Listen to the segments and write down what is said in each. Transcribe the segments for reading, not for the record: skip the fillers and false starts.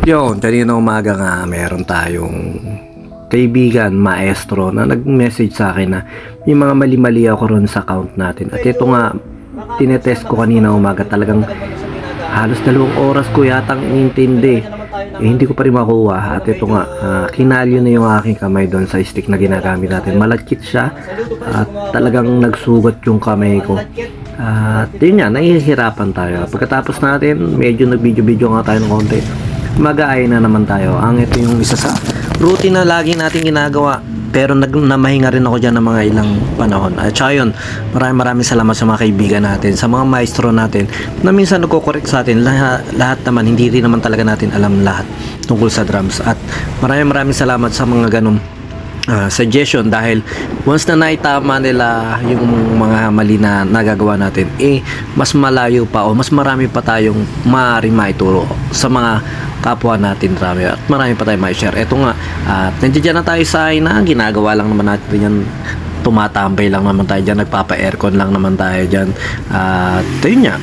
Yun, kanina umaga nga meron tayong kaibigan, maestro na nag-message sa akin na may mga mali-mali ako ron sa account natin. At ito nga, tinetest ko kanina umaga, talagang halos 2 oras ko yatang inintindi. Hindi ko pa rin makuha. At ito nga, kinalyo na yung aking kamay doon sa stick na ginagamit natin. Malagkit siya at talagang nagsugat yung kamay ko. At yun nga, nahihirapan tayo. Pagkatapos natin, medyo nag-video-video nga tayo ng konti. Mag-aay na naman tayo. Ang ito yung isa sa routine na lagi natin ginagawa. Pero namahinga rin ako dyan ng mga ilang panahon. At saka yun, maraming salamat sa mga kaibigan natin, sa mga maestro natin, na minsan nagko-correct sa atin. Lahat naman, hindi rin naman talaga natin alam lahat tungkol sa drums. At maraming salamat sa mga ganong suggestion, dahil once na naitama nila yung mga mali na nagagawa natin, mas malayo pa o mas marami pa tayong maaaring maituro sa mga kapwa natin drummer at marami pa tayong ma-share. Eto nga, nandiyan na tayo sa na ginagawa lang naman natin yan, tumatambay lang naman tayo dyan, nagpapa-aircon lang naman tayo dyan. Yun nga,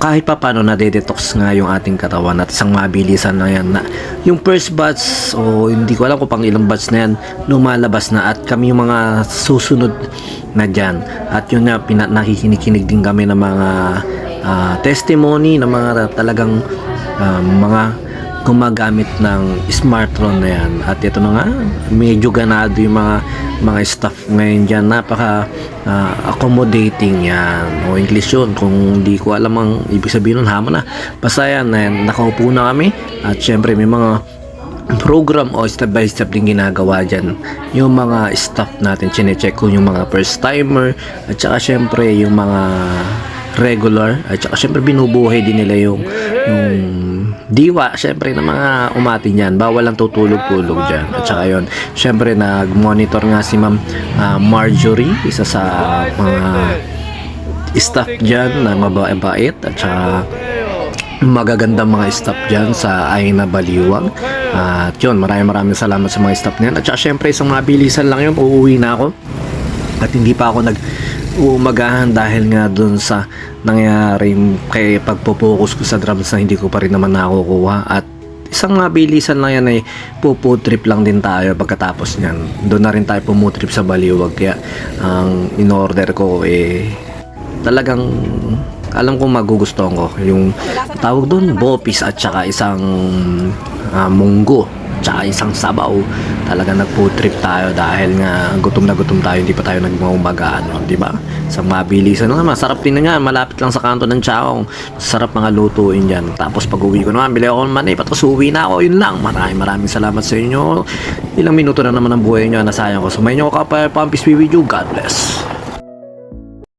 kahit pa paano na-detox nga yung ating katawan at isang mabilisan na yan na yung first batch o hindi ko alam kung pang ilang batch na yan lumalabas na, at kami yung mga susunod na dyan. At yun nga, nakikinig din kami ng mga testimony ng mga talagang mga gumagamit ng smartphone na yan. At ito na nga, medyo ganado yung mga staff ngayon dyan, napaka accommodating yan, o English yun kung di ko alam ang ibig sabihin nun, hama na. Basta yan, nakaupo na kami at syempre may mga program o step by step din ginagawa dyan yung mga staff natin. Chinecheck ko yung mga first timer at saka syempre yung mga regular, at saka syempre binubuhay din nila yung diwa syempre ng mga umatin yan, bawal lang tutulog-tulog dyan. At saka yun, syempre nag-monitor nga si Ma'am Marjorie, isa sa mga staff dyan na mabait at saka magagandang mga staff dyan sa Aina Baliwag. At yun, maraming salamat sa mga staff na yan. At saka syempre isang mabilisan lang yun, uuwi na ako at hindi pa ako umagahan dahil nga dun sa nangyari kay pagpo-focus ko sa drums na hindi ko pa rin naman nakukuha. At isang mabilisan lang yan ay puputrip lang din tayo pagkatapos nyan. Doon na rin tayo pumutrip sa Baliwag. Kaya ang in-order ko talagang alam kong magugustuhan ko. Yung tawag doon, bopis at saka isang munggo tsaka isang sabaw. Talaga nag-food trip tayo dahil nga gutom na gutom tayo, hindi pa tayo nagmaumagaan, di ba? Sa mabilisan na, masarap din na nga, malapit lang sa kanto ng Chaong. Masarap mga lutuin dyan. Tapos pag uwi ko naman, bili ako ng manay, tapos uwi na ako. Yun lang, maraming salamat sa inyo. Ilang minuto na naman ang buhay nyo, nasayang ko. Sumayin nyo ako kapay, Pampis with you. God bless.